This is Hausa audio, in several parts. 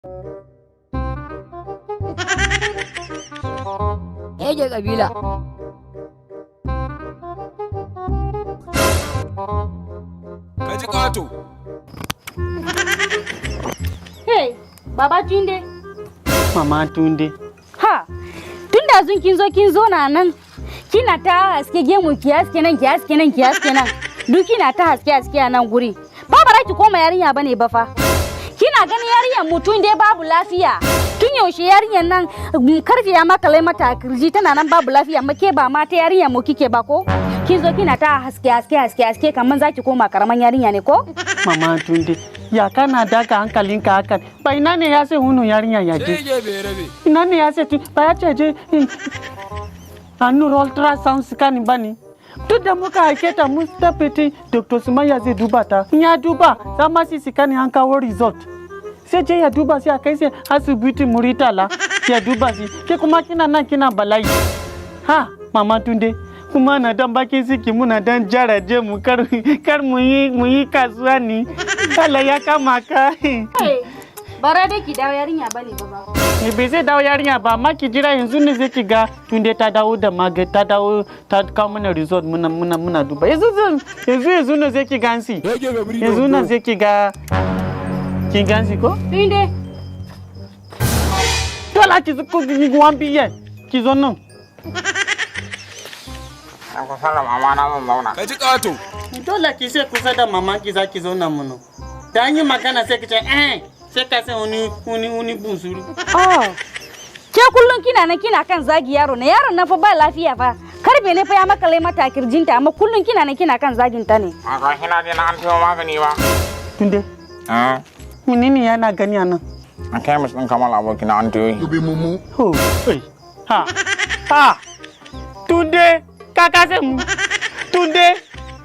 Eje kabila. Kaji kato. Hey, Baba Tunde. Mama Tunde. Ha, tunda zun kin zo na nan. Kina ta haske gemu ki haske nan ki haske nan ki haske nan. Duk kina ta haske a nan guri. Ba bara ki koma yarinya bane ba fa. Kina ganin yarinyar mutun dai babu lafiya. Tun yaushe yarinyar nan karfi ya makale mata kirji tana nan babu lafiya make ba ma ta yarinyar mu kike ba ko? Kin zo kina ta haske kaman zaki koma karaman yarinya ne ko? Mama Tunde, ya kana daga hankalinka hakan. Ba ina ne ya sai hunu yarinya ya je. Ina ne ya sai ba ya ce je Anur ultrasound scanning bani. Duk da muka aike ta mun tabbata Dr. Sumaya zai duba ta. In ya duba, za ma si scanning an kawo result. Sai je ya duba sai a kai sai asibiti Muritala ya duba shi. Ke kuma kina nan kina bala'i. Ha, Mama Tunde, kuma na dan bakin siki muna dan jaraje mu kar mu yi kasuwa ni. Allah ya kama ka. Bara dai ki dawo yarinya bane baba. Bai zai dawo yarinya ba, amma ki jira yanzu ne zai ki ga Tunde ta dawo da magani, ta dawo ta kawo mana result muna duba. Yanzu ne zai ki gansi. Yanzu ne zai ki ga kin gansi ko? Tunde. Dole ki wan biye. Ki zo nan. An kusa da mama na zan zauna. Kaji kato. Dole ki sai kusa da mama ki za ki zauna mun. Da an yi magana sai ki ce sai ka sai wani bunsuru. Oh. Ke kullun kina nan kina kan zagi yaron nan fa ba lafiya fa. Karbe ne fa ya makale mata kirjinta amma kullun kina nan kina kan zagin ta ne. A ga kina je na an tayo magani ba. Tunde. Menene yana gani anan? A kai musu din Kamal aboki na an tayo. Dubi mumu. Ho. Ha. Tunde, ka sai mu. Tunde,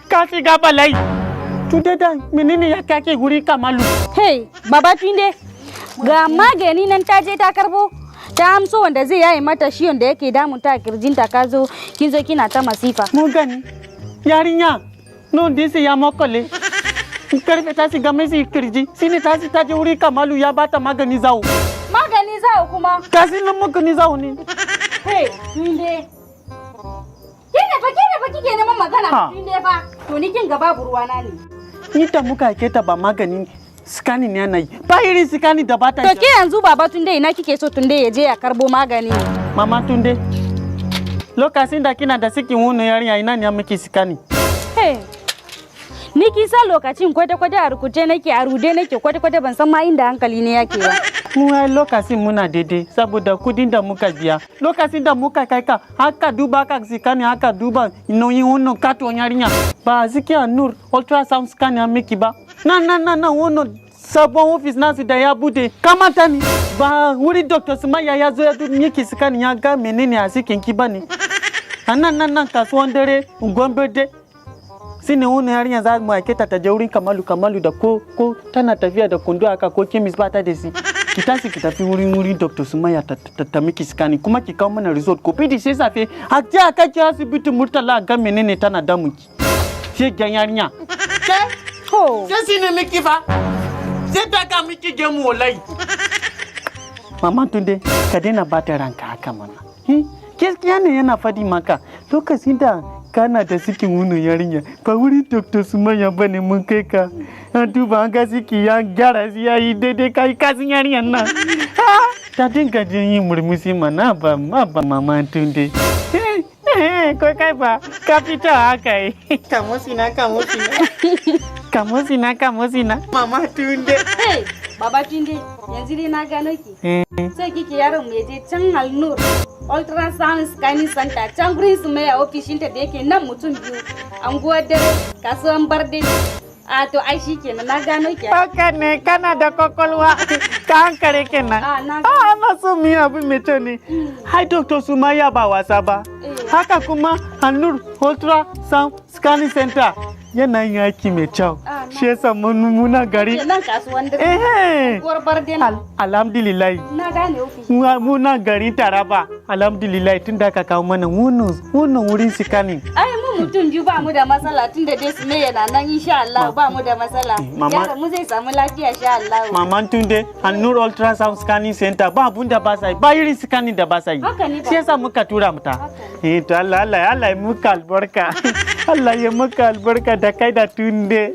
ka shiga balai. Tunde da menene ya kake guri Kamalu? Hey, Baba Tunde. Ga magani nan ta je ta karbo. Ta amso wanda zai yayi mata shiyon da yake damun ta kirjinta ka zo kin zo kina ta masifa. Mun gani. Yarinya, no disi ya makale. Karfe ta shiga mai kirji. Sine ta je wuri Kamalu ya bata magani zawo. Magani zawo kuma? Kasi nan magani zawo ne. Hey, Tunde. Kene fa kike neman magana Tunde fa. To ni kin gaba burwana ne. Ni ta muka ke ta ba magani scanning ne yana yi. Ba irin scanning da bata. To ke yanzu Baba Tunde ina kike so Tunde ya je ya karbo magani? Mama Tunde. Lokacin da kina da sikin wunu yarinya ina ne miki scanning. Hey. Ni kisa lokacin kwata-kwata a rukuce nake a rude nake kwata-kwata ban san ma inda hankali ne yake ba. Mu ai lokacin muna daidai saboda kudin da muka biya. Lokacin da muka kai ka haka duba ka scanning haka duba nauyin wannan katon yarinya. Ba zikiya Nur ultrasound scanning miki ba. Na wannan sabon office nasu da ya bude kamata ni ba wuri Dr. Sumaya ya zo ya miki scanning ya ga menene a cikin ki bane. Nan kasuwan dare Gombe sine wani yarinya za mu aike ta je wurin Kamalu da ko tana tafiya da kondo aka ko kemis ba ta da si ki tafi wurin Dr. Sumaya ta miki scanning kuma ki kawo mana result ko bidi sai safe a je aka ki asibiti Murtala ga menene tana damun ki sai gan yarinya ko sai sine miki fa sai ta ga miki gemu wallahi Mama Tunde ka daina bata ranka haka mana gaskiya ne yana fadi maka lokacin da kana da sikin wunin yarinya ba wuri Dr. Sumaya bane mun kai ka an duba an ga siki ya gyara shi ya yi daidai kai kasin yarinyar nan ta dinga jin yin murmushi mana ba Mama Tunde ko kai ba ka fita haka yi kamosina Mama Tunde. Baba Tunde yanzu dai na gano ki sai kike yaron mu je can Alnur ultrasound scanning center can gurin su mai ofishin ta da yake nan mutum biyu anguwar dare kasuwan barde a to ai shikenan na gano ki haka ne kana da kokolwa ka hankare kenan na so mi abu mai kyau ne hai Dr. Sumaya ba wasa ba haka kuma Alnur ultrasound scanning center yana yin aiki mai kyau shi yasa muna gari nan kasuwan dare anguwar barde alhamdulillah na gane ofishi muna gari Taraba alhamdulillah tun da ka kawo mana wannan wurin scanning ai mu mutum biyu ba mu da matsala tunda dai su ne yana nan insha Allah ba mu da matsala. Mama. Yaron mu zai samu lafiya insha Allah. Maman Tunde, Annur Ultrasound Scanning Center ba abun da ba sa yi, ba irin scanning da ba sa yi. Haka ne ba. Shi yasa muka tura mata. To Allah ya muka albarka. Allah ya muka albarka da kai da Tunde.